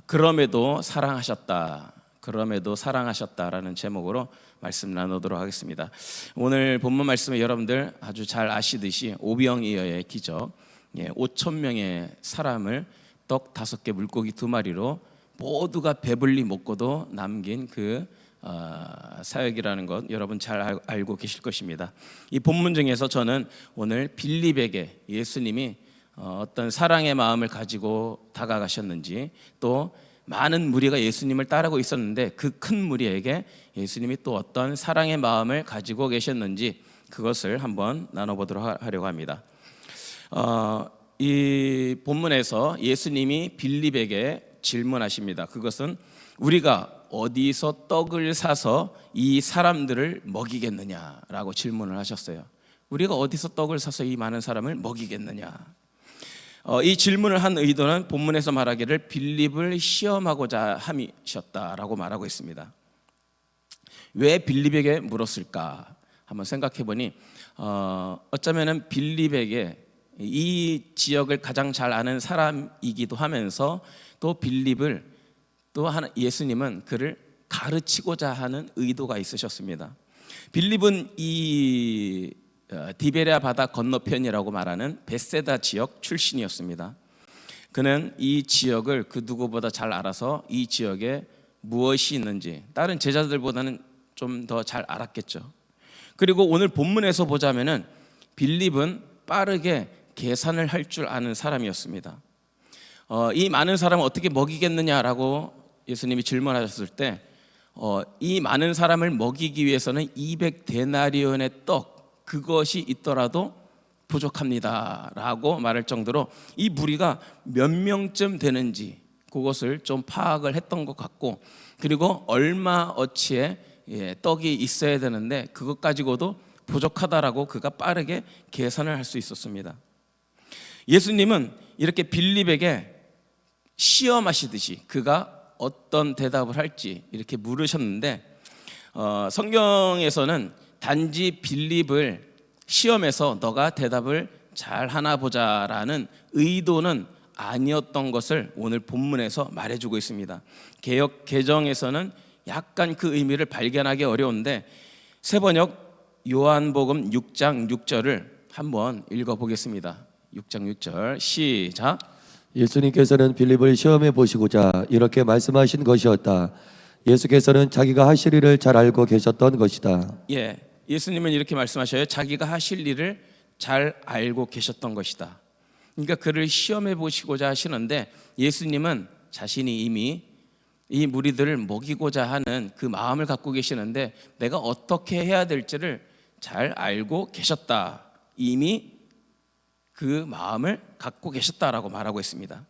그럼에도 사랑하셨다. 그럼에도 사랑하셨다라는 제목으로 말씀 나누도록 하겠습니다. 오늘 본문 말씀에 여러분들 아주 잘 아시듯이 오병이어의 기적, 5천 명의 사람을 떡 5개 물고기 2마리로 모두가 배불리 먹고도 남긴 그 사역이라는 것 여러분 잘 알고 계실 것입니다. 이 본문 중에서 저는 오늘 빌립에게 예수님이 어떤 사랑의 마음을 가지고 다가가셨는지, 또 많은 무리가 예수님을 따르고 있었는데 그 큰 무리에게 예수님이 또 어떤 사랑의 마음을 가지고 계셨는지 그것을 한번 나눠보도록 하려고 합니다. 이 본문에서 예수님이 빌립에게 질문하십니다. 그것은 우리가 어디서 떡을 사서 이 사람들을 먹이겠느냐라고 질문을 하셨어요. 우리가 어디서 떡을 사서 이 많은 사람을 먹이겠느냐. 이 질문을 한 의도는 본문에서 말하기를 빌립을 시험하고자 함이셨다라고 말하고 있습니다. 왜 빌립에게 물었을까 한번 생각해 보니 어쩌면은 빌립에게 이 지역을 가장 잘 아는 사람이기도 하면서 또 빌립을 또 예수님은 그를 가르치고자 하는 의도가 있으셨습니다. 빌립은 이 디베랴 바다 건너편이라고 말하는 베세다 지역 출신이었습니다. 그는 이 지역을 그 누구보다 잘 알아서 이 지역에 무엇이 있는지 다른 제자들보다는 좀 더 잘 알았겠죠. 그리고 오늘 본문에서 보자면은 빌립은 빠르게 계산을 할 줄 아는 사람이었습니다. 이 많은 사람을 어떻게 먹이겠느냐라고 예수님이 질문하셨을 때 이 많은 사람을 먹이기 위해서는 200데나리온의 떡, 그것이 있더라도 부족합니다 라고 말할 정도로 이 무리가 몇 명쯤 되는지 그것을 좀 파악을 했던 것 같고, 그리고 얼마 어치의 떡이 있어야 되는데 그것 가지고도 부족하다라고 그가 빠르게 계산을 할 수 있었습니다. 예수님은 이렇게 빌립에게 시험하시듯이 그가 어떤 대답을 할지 이렇게 물으셨는데, 성경에서는 단지 빌립을 시험해서 너가 대답을 잘 하나 보자라는 의도는 아니었던 것을 오늘 본문에서 말해주고 있습니다. 개역 개정에서는 약간 그 의미를 발견하기 어려운데 세번역 요한복음 6장 6절을 한번 읽어보겠습니다. 6장 6절 시작. 예수님께서는 빌립을 시험해 보시고자 이렇게 말씀하신 것이었다. 예수께서는 자기가 하실 일을 잘 알고 계셨던 것이다. 예수님은 이렇게 말씀하셔요. 자기가 하실 일을 잘 알고 계셨던 것이다. 그러니까 그를 시험해 보시고자 하시는데 예수님은 자신이 이미 이 무리들을 먹이고자 하는 그 마음을 갖고 계시는데 내가 어떻게 해야 될지를 잘 알고 계셨다. 이미 그 마음을 갖고 계셨다라고 말하고 있습니다.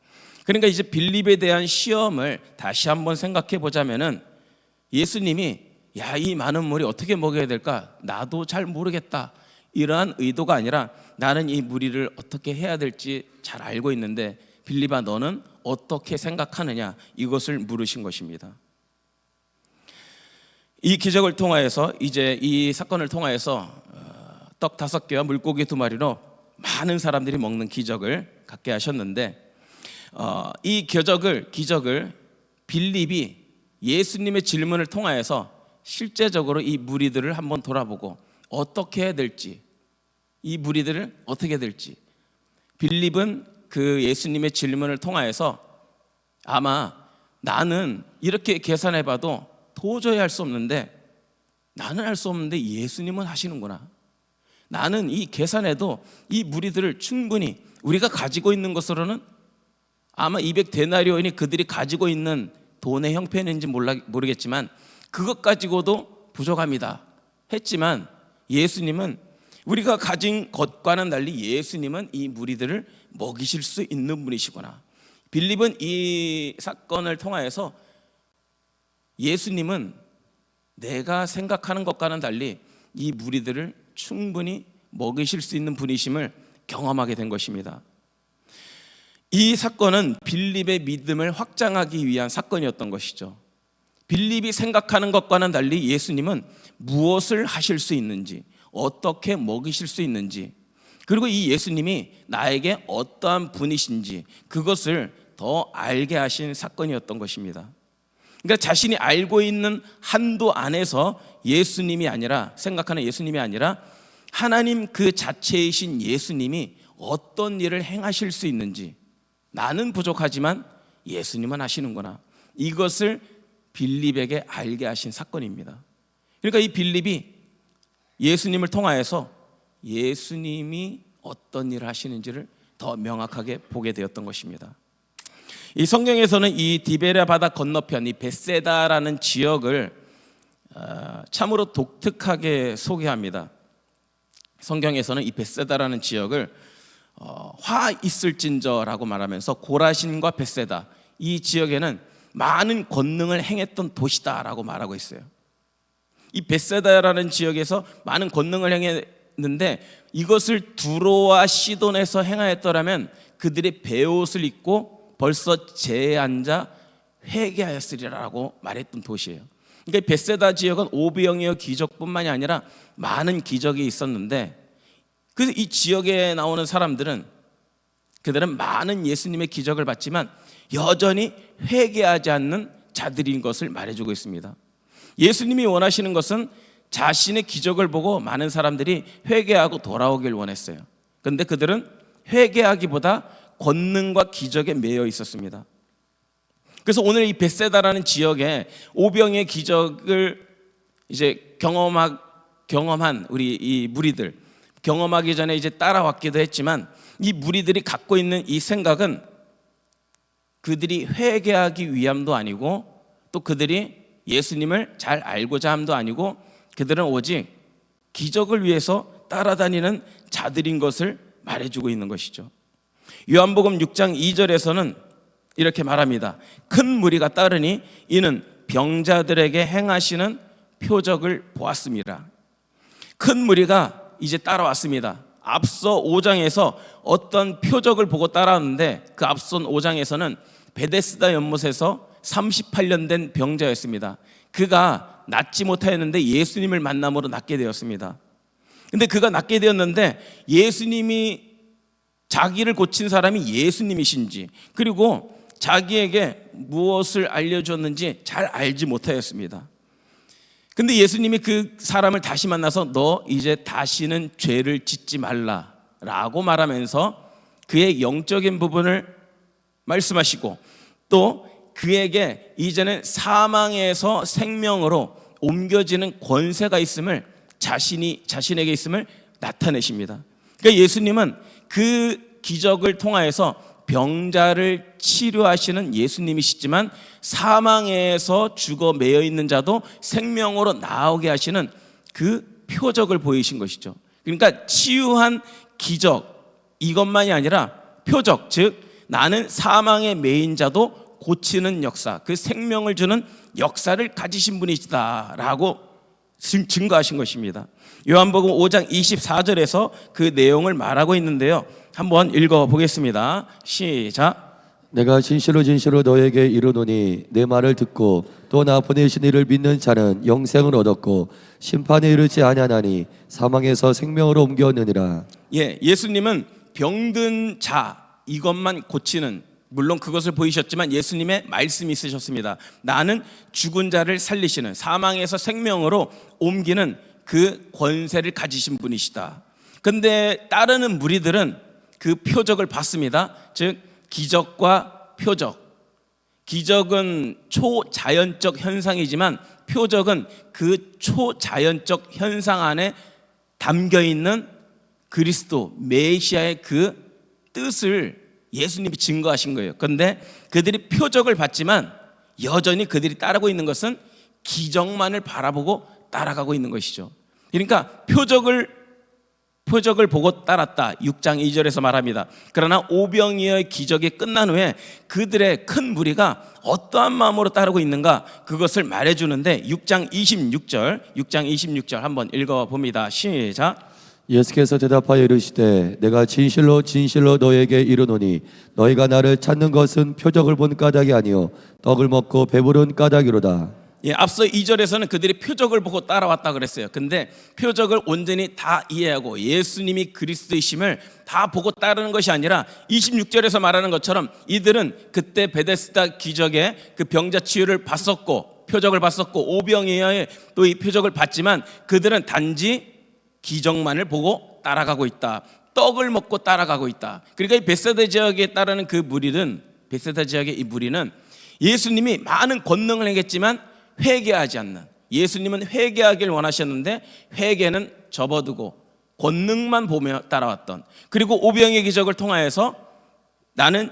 그러니까 이제 빌립에 대한 시험을 다시 한번 생각해 보자면은 예수님이 이 많은 무리 어떻게 먹여야 될까? 나도 잘 모르겠다. 이러한 의도가 아니라 나는 이 무리를 어떻게 해야 될지 잘 알고 있는데 빌립아 너는 어떻게 생각하느냐? 이것을 물으신 것입니다. 이 기적을 통하여서 이제 이 사건을 통하여서 떡 5개와 물고기 2마리로 많은 사람들이 먹는 기적을 갖게 하셨는데 이 기적을 빌립이 예수님의 질문을 통하여서 실제적으로 이 무리들을 한번 돌아보고 어떻게 해야 될지, 이 무리들을 어떻게 해야 될지, 빌립은 그 예수님의 질문을 통하여서 아마 나는 이렇게 계산해봐도 도저히 할 수 없는데 나는 할 수 없는데 예수님은 하시는구나. 나는 이 계산해도 이 무리들을 충분히 우리가 가지고 있는 것으로는 아마 200데나리온이 그들이 가지고 있는 돈의 형편인지 모르겠지만 그것 가지고도 부족합니다 했지만 예수님은 우리가 가진 것과는 달리 예수님은 이 무리들을 먹이실 수 있는 분이시구나. 빌립은 이 사건을 통하여서 예수님은 내가 생각하는 것과는 달리 이 무리들을 충분히 먹이실 수 있는 분이심을 경험하게 된 것입니다. 이 사건은 빌립의 믿음을 확장하기 위한 사건이었던 것이죠. 빌립이 생각하는 것과는 달리 예수님은 무엇을 하실 수 있는지, 어떻게 먹이실 수 있는지, 그리고 이 예수님이 나에게 어떠한 분이신지 그것을 더 알게 하신 사건이었던 것입니다. 그러니까 자신이 알고 있는 한도 안에서 예수님이 아니라, 생각하는 예수님이 아니라 하나님 그 자체이신 예수님이 어떤 일을 행하실 수 있는지, 나는 부족하지만 예수님은 하시는구나, 이것을 빌립에게 알게 하신 사건입니다. 그러니까 이 빌립이 예수님을 통하여서 예수님이 어떤 일을 하시는지를 더 명확하게 보게 되었던 것입니다. 이 성경에서는 이 디베랴 바다 건너편, 이 벳세다라는 지역을 참으로 독특하게 소개합니다. 성경에서는 이 벳세다라는 지역을 화 있을진저라고 말하면서 고라신과 벳세다, 이 지역에는 많은 권능을 행했던 도시다라고 말하고 있어요. 이 벳세다라는 지역에서 많은 권능을 행했는데 이것을 두로와 시돈에서 행하였더라면 그들이 베옷을 입고 벌써 제에 앉아 회개하였으리라고 말했던 도시예요. 그러니까 벳세다 지역은 오병이어 기적뿐만이 아니라 많은 기적이 있었는데, 그래서 이 지역에 나오는 사람들은, 그들은 많은 예수님의 기적을 봤지만 여전히 회개하지 않는 자들인 것을 말해주고 있습니다. 예수님이 원하시는 것은 자신의 기적을 보고 많은 사람들이 회개하고 돌아오길 원했어요. 그런데 그들은 회개하기보다 권능과 기적에 매여 있었습니다. 그래서 오늘 이 벳세다라는 지역에 오병의 기적을 이제 경험한 우리 이 무리들, 경험하기 전에 이제 따라왔기도 했지만, 이 무리들이 갖고 있는 이 생각은 그들이 회개하기 위함도 아니고, 또 그들이 예수님을 잘 알고자 함도 아니고, 그들은 오직 기적을 위해서 따라다니는 자들인 것을 말해주고 있는 것이죠. 요한복음 6장 2절에서는 이렇게 말합니다. 큰 무리가 따르니 이는 병자들에게 행하시는 표적을 보았습니다. 큰 무리가 이제 따라왔습니다. 앞서 5장에서 어떤 표적을 보고 따라왔는데, 그 앞선 5장에서는 베데스다 연못에서 38년 된 병자였습니다. 그가 낫지 못하였는데 예수님을 만남으로 낫게 되었습니다. 근데 그가 낫게 되었는데 예수님이, 자기를 고친 사람이 예수님이신지, 그리고 자기에게 무엇을 알려줬는지 잘 알지 못하였습니다. 근데 예수님이 그 사람을 다시 만나서 너 이제 다시는 죄를 짓지 말라라고 말하면서 그의 영적인 부분을 말씀하시고, 또 그에게 이제는 사망에서 생명으로 옮겨지는 권세가 있음을, 자신에게 있음을 나타내십니다. 그러니까 예수님은 그 기적을 통하여서 병자를 치료하시는 예수님이시지만 사망에서 죽어 매여 있는 자도 생명으로 나오게 하시는 그 표적을 보이신 것이죠. 그러니까 치유한 기적, 이것만이 아니라 표적, 즉 나는 사망에 매인 자도 고치는 역사, 그 생명을 주는 역사를 가지신 분이시다라고 증거하신 것입니다. 요한복음 5장 24절에서 그 내용을 말하고 있는데요, 한번 읽어보겠습니다. 시작. 내가 진실로 진실로 너에게 이르노니 내 말을 듣고 또 나 보내신 이를 믿는 자는 영생을 얻었고 심판에 이르지 아니하나니 사망에서 생명으로 옮겼느니라. 예수님은 병든 자 이것만 고치는, 물론 그것을 보이셨지만 예수님의 말씀이 있으셨습니다. 나는 죽은 자를 살리시는, 사망에서 생명으로 옮기는 그 권세를 가지신 분이시다. 그런데 따르는 무리들은 그 표적을 봤습니다. 즉 기적과 표적, 기적은 초자연적 현상이지만 표적은 그 초자연적 현상 안에 담겨 있는 그리스도 메시아의 그 뜻을 예수님이 증거하신 거예요. 그런데 그들이 표적을 봤지만 여전히 그들이 따르고 있는 것은 기적만을 바라보고 따라가고 있는 것이죠. 그러니까 표적을 보고 따랐다, 6장 2절에서 말합니다. 그러나 오병이어의 기적이 끝난 후에 그들의 큰 무리가 어떠한 마음으로 따르고 있는가, 그것을 말해주는데 6장 26절 한번 읽어봅니다. 시작. 예수께서 대답하여 이르시되 내가 진실로 진실로 너에게 이르노니 너희가 나를 찾는 것은 표적을 본 까닭이 아니요 떡을 먹고 배부른 까닭이로다. 앞서 2절에서는 그들이 표적을 보고 따라왔다 그랬어요. 근데 표적을 온전히 다 이해하고 예수님이 그리스도이심을 다 보고 따르는 것이 아니라 26절에서 말하는 것처럼 이들은 그때 베데스다 기적의 그 병자 치유를 봤었고 표적을 봤었고 오병이어의 또 이 표적을 봤지만 그들은 단지 기적만을 보고 따라가고 있다. 떡을 먹고 따라가고 있다. 그러니까 이 베세다 지역에 따르는 그 무리는, 베세다 지역의 이 무리는 예수님이 많은 권능을 행했지만 회개하지 않는, 예수님은 회개하길 원하셨는데 회개는 접어두고 권능만 보며 따라왔던, 그리고 오병의 기적을 통하여서 나는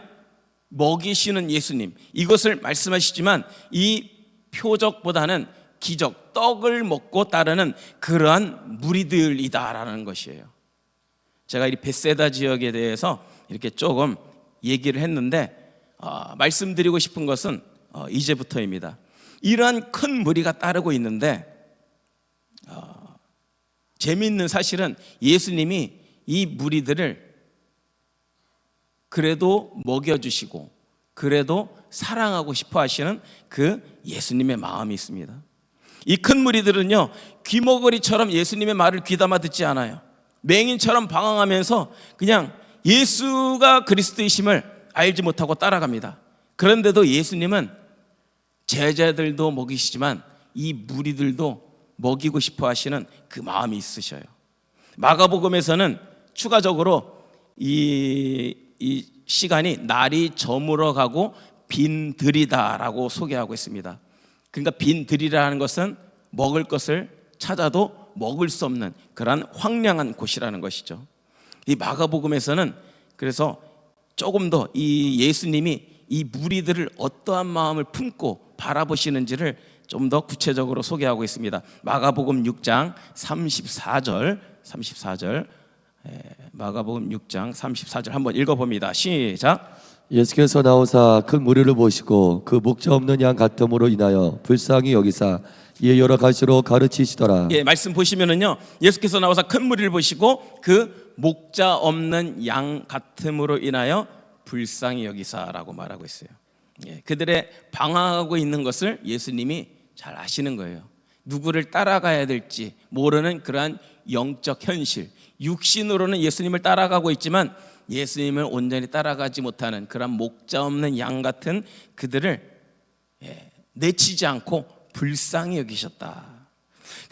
먹이시는 예수님, 이것을 말씀하시지만 이 표적보다는 기적, 떡을 먹고 따르는 그러한 무리들이다라는 것이에요. 제가 이 베세다 지역에 대해서 이렇게 조금 얘기를 했는데 말씀드리고 싶은 것은 이제부터입니다. 이러한 큰 무리가 따르고 있는데 재미있는 사실은 예수님이 이 무리들을 그래도 먹여주시고 그래도 사랑하고 싶어 하시는 그 예수님의 마음이 있습니다. 이 큰 무리들은요, 귀머거리처럼 예수님의 말을 귀담아 듣지 않아요. 맹인처럼 방황하면서 그냥 예수가 그리스도이심을 알지 못하고 따라갑니다. 그런데도 예수님은 제자들도 먹이시지만 이 무리들도 먹이고 싶어 하시는 그 마음이 있으셔요. 마가복음에서는 추가적으로 이 시간이 날이 저물어 가고 빈들이다라고 소개하고 있습니다. 그러니까 빈들이라는 것은 먹을 것을 찾아도 먹을 수 없는 그러한 황량한 곳이라는 것이죠. 이 마가복음에서는 그래서 조금 더 이 예수님이 이 무리들을 어떠한 마음을 품고 바라보시는지를 좀 더 구체적으로 소개하고 있습니다. 마가복음 6장 34절 마가복음 6장 34절 한번 읽어봅니다. 시작. 예수께서 나오사 큰 무리를 보시고 그 목자 없는 양 같음으로 인하여 불쌍히 여기사 이에 여러 가지로 가르치시더라. 말씀 보시면은요, 예수께서 나와서 큰 무리를 보시고 그 목자 없는 양 같음으로 인하여 불쌍히 여기사라고 말하고 있어요. 그들의 방황하고 있는 것을 예수님이 잘 아시는 거예요. 누구를 따라가야 될지 모르는 그러한 영적 현실, 육신으로는 예수님을 따라가고 있지만 예수님을 온전히 따라가지 못하는 그런 목자 없는 양 같은 그들을 내치지 않고 불쌍히 여기셨다.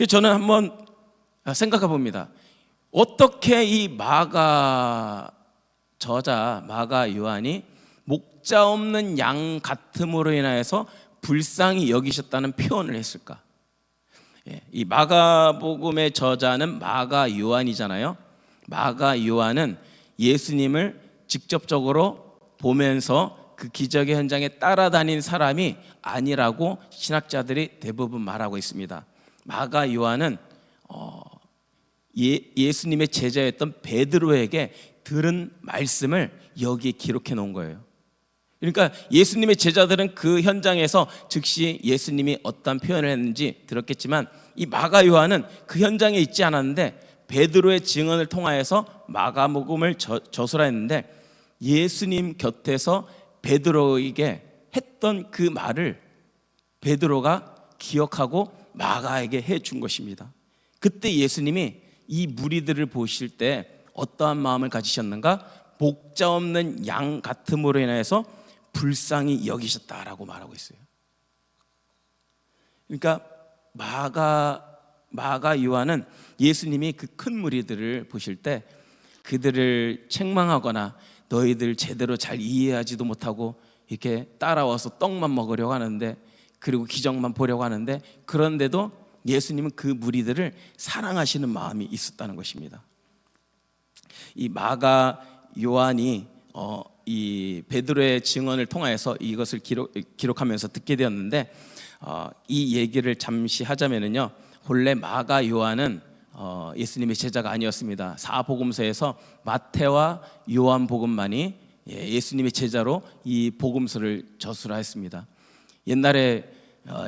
저는 한번 생각해 봅니다. 어떻게 이 마가 저자 마가 요한이 목자 없는 양 같음으로 인하여서 불쌍히 여기셨다는 표현을 했을까? 이 마가복음의 저자는 마가 요한이잖아요. 마가 요한은 예수님을 직접적으로 보면서 그 기적의 현장에 따라다닌 사람이 아니라고 신학자들이 대부분 말하고 있습니다. 마가 요한은 예수님의 제자였던 베드로에게 들은 말씀을 여기에 기록해 놓은 거예요. 그러니까 예수님의 제자들은 그 현장에서 즉시 예수님이 어떤 표현을 했는지 들었겠지만 이 마가 요한은 그 현장에 있지 않았는데 베드로의 증언을 통하여서 마가복음을 저술했는데 예수님 곁에서 베드로에게 했던 그 말을 베드로가 기억하고 마가에게 해준 것입니다. 그때 예수님이 이 무리들을 보실 때 어떠한 마음을 가지셨는가? 목자 없는 양 같음으로 인해서 불쌍히 여기셨다라고 말하고 있어요. 그러니까 마가 요한은 예수님이 그 큰 무리들을 보실 때 그들을 책망하거나 너희들 제대로 잘 이해하지도 못하고 이렇게 따라와서 떡만 먹으려고 하는데 그리고 기적만 보려고 하는데 그런데도 예수님은 그 무리들을 사랑하시는 마음이 있었다는 것입니다. 이 마가 요한이 이 베드로의 증언을 통하여서 이것을 기록하면서 듣게 되었는데 이 얘기를 잠시 하자면은요, 본래 마가 요한은 예수님의 제자가 아니었습니다. 사복음서에서 마태와 요한 복음만이 예수님의 제자로 이 복음서를 저술하였습니다. 옛날에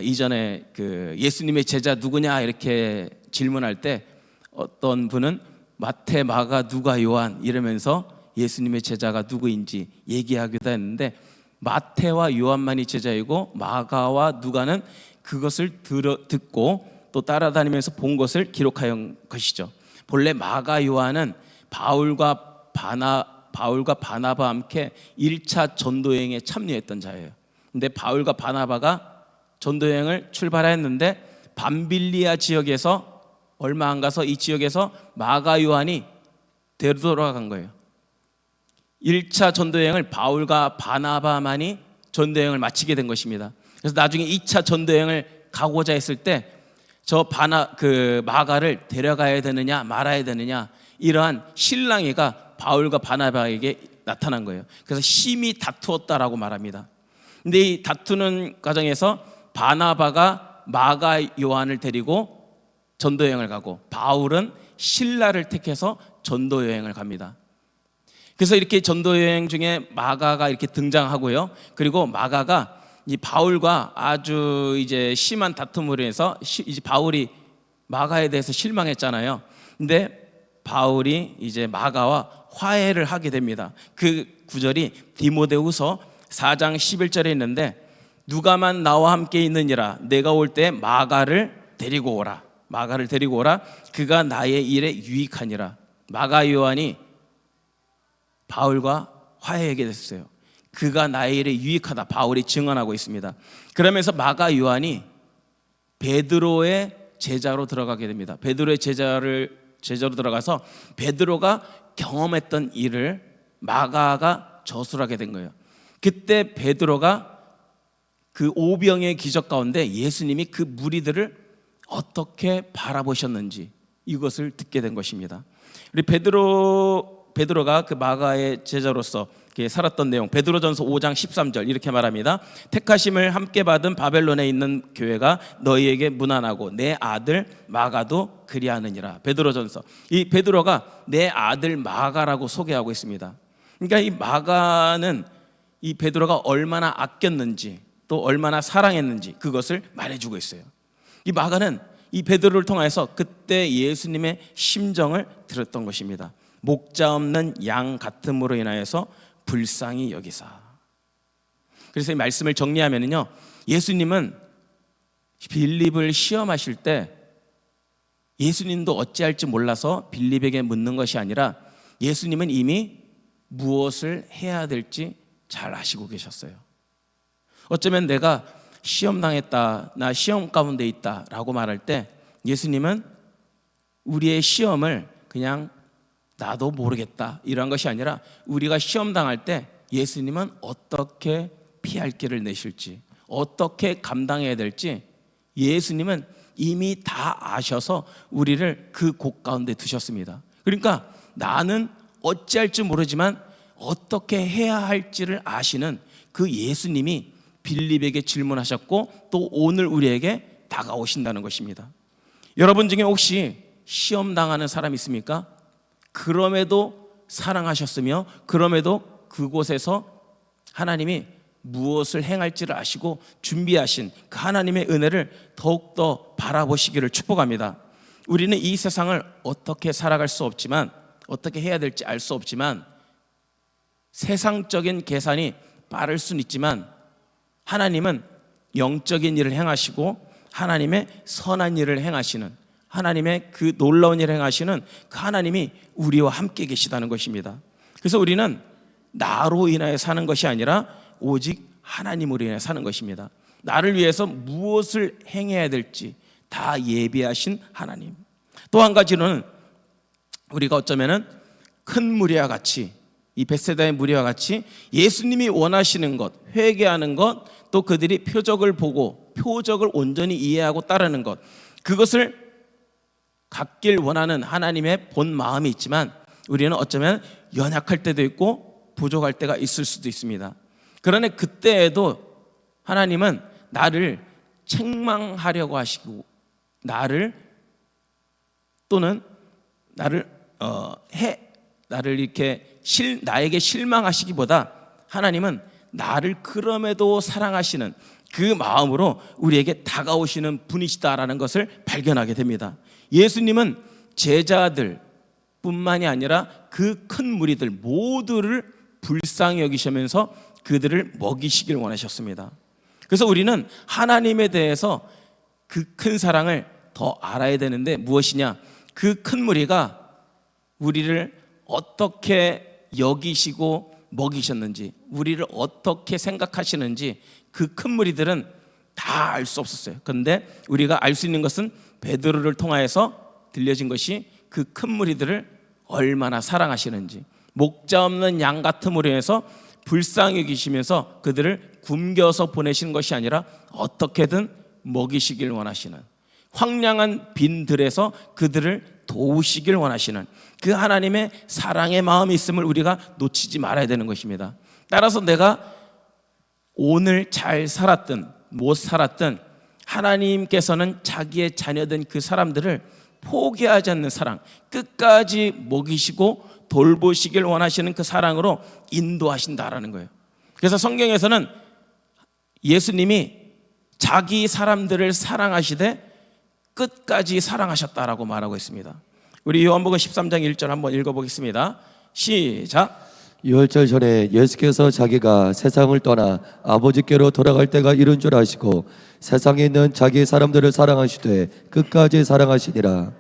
이전에 그 예수님의 제자 누구냐 이렇게 질문할 때 어떤 분은 마태, 마가, 누가, 요한 이러면서 예수님의 제자가 누구인지 얘기하기도 했는데 마태와 요한만이 제자이고 마가와 누가는 그것을 듣고 또 따라다니면서 본 것을 기록한 것이죠. 본래 마가 요한은 바울과 바나바와 함께 1차 전도여행에 참여했던 자예요. 근데 바울과 바나바가 전도여행을 출발했는데 밤빌리아 지역에서 얼마 안 가서 이 지역에서 마가 요한이 되돌아간 거예요. 1차 전도여행을 바울과 바나바만이 전도여행을 마치게 된 것입니다. 그래서 나중에 2차 전도여행을 가고자 했을 때 그 마가를 데려가야 되느냐 말아야 되느냐, 이러한 실랑이가 바울과 바나바에게 나타난 거예요. 그래서 심히 다투었다라고 말합니다. 근데 이 다투는 과정에서 바나바가 마가 요한을 데리고 전도여행을 가고 바울은 실라를 택해서 전도여행을 갑니다. 그래서 이렇게 전도여행 중에 마가가 이렇게 등장하고요. 그리고 마가가 이 바울과 아주 이제 심한 다툼으로 해서 이제 바울이 마가에 대해서 실망했잖아요. 근데 바울이 이제 마가와 화해를 하게 됩니다. 그 구절이 디모데후서 4장 11절에 있는데, 누가만 나와 함께 있느니라 내가 올 때 마가를 데리고 오라. 마가를 데리고 오라. 그가 나의 일에 유익하니라. 마가 요한이 바울과 화해하게 됐어요. 그가 나의 일에 유익하다, 바울이 증언하고 있습니다. 그러면서 마가 요한이 베드로의 제자로 들어가게 됩니다. 베드로의 제자로 들어가서 베드로가 경험했던 일을 마가가 저술하게 된 거예요. 그때 베드로가 그 오병의 기적 가운데 예수님이 그 무리들을 어떻게 바라보셨는지 이것을 듣게 된 것입니다. 우리 베드로가 그 마가의 제자로서 살았던 내용, 베드로전서 5장 13절 이렇게 말합니다. 택하심을 함께 받은 바벨론에 있는 교회가 너희에게 문안하고 내 아들 마가도 그리하느니라. 베드로전서, 이 베드로가 내 아들 마가라고 소개하고 있습니다. 그러니까 이 마가는 이 베드로가 얼마나 아꼈는지 또 얼마나 사랑했는지 그것을 말해주고 있어요. 이 마가는 이 베드로를 통해서 그때 예수님의 심정을 들었던 것입니다. 목자 없는 양 같음으로 인하여서 불쌍히 여기사. 그래서 이 말씀을 정리하면요, 예수님은 빌립을 시험하실 때 예수님도 어찌할지 몰라서 빌립에게 묻는 것이 아니라 예수님은 이미 무엇을 해야 될지 잘 아시고 계셨어요. 어쩌면 내가 시험당했다, 나 시험 가운데 있다 라고 말할 때 예수님은 우리의 시험을 그냥 나도 모르겠다 이런 것이 아니라 우리가 시험당할 때 예수님은 어떻게 피할 길을 내실지, 어떻게 감당해야 될지 예수님은 이미 다 아셔서 우리를 그 곳 가운데 두셨습니다. 그러니까 나는 어찌할지 모르지만 어떻게 해야 할지를 아시는 그 예수님이 빌립에게 질문하셨고 또 오늘 우리에게 다가오신다는 것입니다. 여러분 중에 혹시 시험당하는 사람 있습니까? 그럼에도 사랑하셨으며 그럼에도 그곳에서 하나님이 무엇을 행할지를 아시고 준비하신 그 하나님의 은혜를 더욱더 바라보시기를 축복합니다. 우리는 이 세상을 어떻게 살아갈 수 없지만, 어떻게 해야 될지 알 수 없지만, 세상적인 계산이 빠를 수는 있지만 하나님은 영적인 일을 행하시고 하나님의 선한 일을 행하시는, 하나님의 그 놀라운 일을 행하시는 그 하나님이 우리와 함께 계시다는 것입니다. 그래서 우리는 나로 인하여 사는 것이 아니라 오직 하나님으로 인해 사는 것입니다. 나를 위해서 무엇을 행해야 될지 다 예비하신 하나님. 또 한 가지는 우리가 어쩌면은 큰 무리와 같이, 이 벳세다의 무리와 같이 예수님이 원하시는 것, 회개하는 것, 또 그들이 표적을 보고 표적을 온전히 이해하고 따르는 것, 그것을 갖길 원하는 하나님의 본 마음이 있지만 우리는 어쩌면 연약할 때도 있고 부족할 때가 있을 수도 있습니다. 그러나 그때에도 하나님은 나를 책망하려고 하시고 나를 이렇게 나에게 실망하시기보다 하나님은 나를 그럼에도 사랑하시는 그 마음으로 우리에게 다가오시는 분이시다라는 것을 발견하게 됩니다. 예수님은 제자들 뿐만이 아니라 그 큰 무리들 모두를 불쌍히 여기시면서 그들을 먹이시길 원하셨습니다. 그래서 우리는 하나님에 대해서 그 큰 사랑을 더 알아야 되는데 무엇이냐? 그 큰 무리가 우리를 어떻게 여기시고 먹이셨는지, 우리를 어떻게 생각하시는지 그 큰 무리들은 다 알 수 없었어요. 그런데 우리가 알 수 있는 것은 베드로를 통하여서 들려진 것이 그 큰 무리들을 얼마나 사랑하시는지, 목자 없는 양 같은 무리에서 불쌍히 여기시면서 그들을 굶겨서 보내신 것이 아니라 어떻게든 먹이시길 원하시는, 황량한 빈들에서 그들을 도우시길 원하시는 그 하나님의 사랑의 마음이 있음을 우리가 놓치지 말아야 되는 것입니다. 따라서 내가 오늘 잘 살았든 못 살았든 하나님께서는 자기의 자녀된 그 사람들을 포기하지 않는 사랑, 끝까지 먹이시고 돌보시길 원하시는 그 사랑으로 인도하신다라는 거예요. 그래서 성경에서는 예수님이 자기 사람들을 사랑하시되 끝까지 사랑하셨다라고 말하고 있습니다. 우리 요한복음 13장 1절 한번 읽어보겠습니다. 시작. 유월절 전에 예수께서 자기가 세상을 떠나 아버지께로 돌아갈 때가 이른 줄 아시고 세상에 있는 자기 사람들을 사랑하시되 끝까지 사랑하시니라.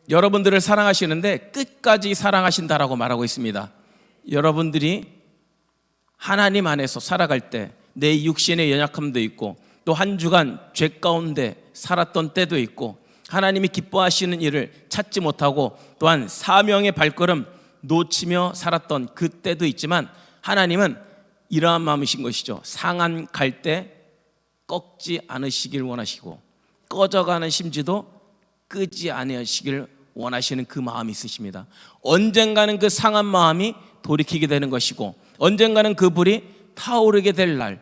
여러분들을 사랑하시는데 끝까지 사랑하신다라고 말하고 있습니다. 여러분들이 하나님 안에서 살아갈 때 내 육신의 연약함도 있고 또 한 주간 죄 가운데 살았던 때도 있고 하나님이 기뻐하시는 일을 찾지 못하고 또한 사명의 발걸음 놓치며 살았던 그때도 있지만 하나님은 이러한 마음이신 것이죠. 상한 갈 때 꺾지 않으시길 원하시고 꺼져가는 심지도 끄지 않으시길 원하시는 그 마음이 있으십니다. 언젠가는 그 상한 마음이 돌이키게 되는 것이고 언젠가는 그 불이 타오르게 될 날,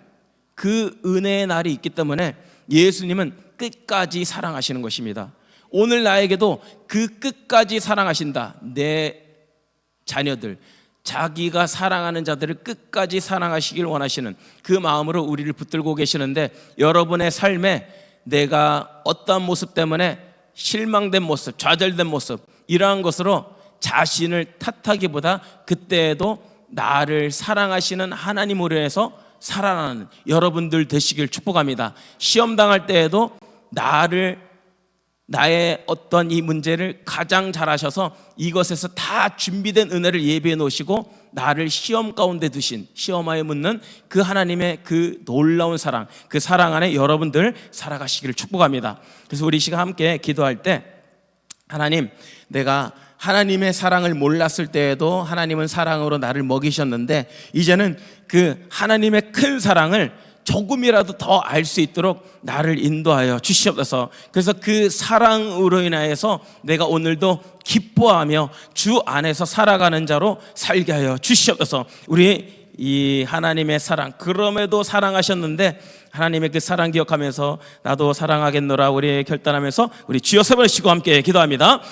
그 은혜의 날이 있기 때문에 예수님은 끝까지 사랑하시는 것입니다. 오늘 나에게도 그 끝까지 사랑하신다. 내 자녀들, 자기가 사랑하는 자들을 끝까지 사랑하시길 원하시는 그 마음으로 우리를 붙들고 계시는데 여러분의 삶에 내가 어떠한 모습 때문에 실망된 모습, 좌절된 모습, 이러한 것으로 자신을 탓하기보다 그때에도 나를 사랑하시는 하나님으로 해서 살아나는 여러분들 되시길 축복합니다. 시험 당할 때에도 나의 어떤 이 문제를 가장 잘 아셔서 이것에서 다 준비된 은혜를 예비해 놓으시고 나를 시험 가운데 두신, 시험하에 묻는 그 하나님의 그 놀라운 사랑, 그 사랑 안에 여러분들 살아가시기를 축복합니다. 그래서 우리 시간 함께 기도할 때 하나님, 내가 하나님의 사랑을 몰랐을 때에도 하나님은 사랑으로 나를 먹이셨는데 이제는 그 하나님의 큰 사랑을 조금이라도 더 알 수 있도록 나를 인도하여 주시옵소서. 그래서 그 사랑으로 인하여서 내가 오늘도 기뻐하며 주 안에서 살아가는 자로 살게 하여 주시옵소서. 우리 이 하나님의 사랑, 그럼에도 사랑하셨는데 하나님의 그 사랑 기억하면서 나도 사랑하겠노라 우리 결단하면서 우리 주여 세 번 쉬고 함께 기도합니다.